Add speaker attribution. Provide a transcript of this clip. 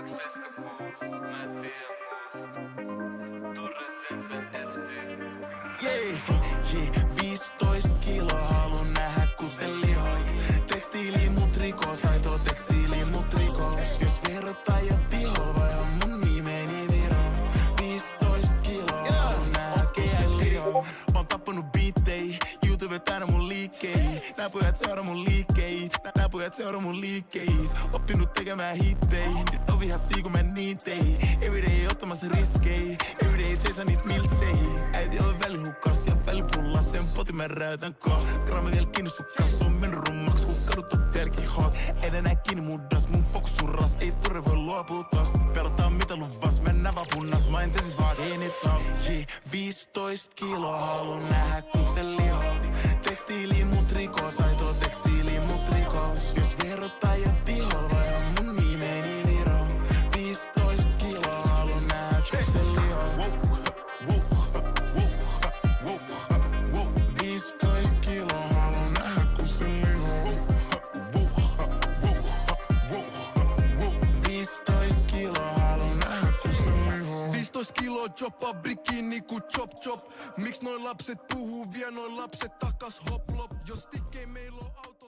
Speaker 1: 276, mä en tiedä muusta. Turren sen esti.
Speaker 2: Yeah, 15 kiloa haluun nähdä kun se lihoi. Tekstiili mut rikos, aito tekstiili mut rikos. Jos verottajat tihol vai on mun nimeni Viro. 15 kiloa haluun nähdä kun se lihoi. Oon tappanut biittei, YouTube täynnä mun liikkei. Nää pojat seuraa mun liikkeit, nää pojat seuraa mun liikkeit. Oppinut tekemään hittei, nyt on vihassia kun mä niin tein. Everyday ottamassa riskei, everyday chase niit miltsei. Äiti on välihukas ja välipullas, sen potin mä räytän kaa. Grammi vielä kiinni sukkas, on mennyt rummaks kun kadut on vieläkin hot. En enää kiinni muddas, mun fokus surras, ei turre voi luopua tosta. Pelottaa mitä luvas, mennään vaan punnas, mä en tetis vaan kiinni tau. 15 kiloa haluun nähdä kun se lihoi. Tekstiili mut rikos, aito tekstiili mut rikos. Jos verottajat tihol vai on mun nimeni Viro. 15 kiloa haluun nähdä kun se lihoi. 15 kiloa haluun nähdä kun se lihoi. 15 kiloa haluun nähdä kun se lihoi.
Speaker 3: 15 kiloa choppa bikini ku chop chop. Miks noin lapset puhuu, vie noin lapset takas hop lop. Jos tikkei meillä on auto.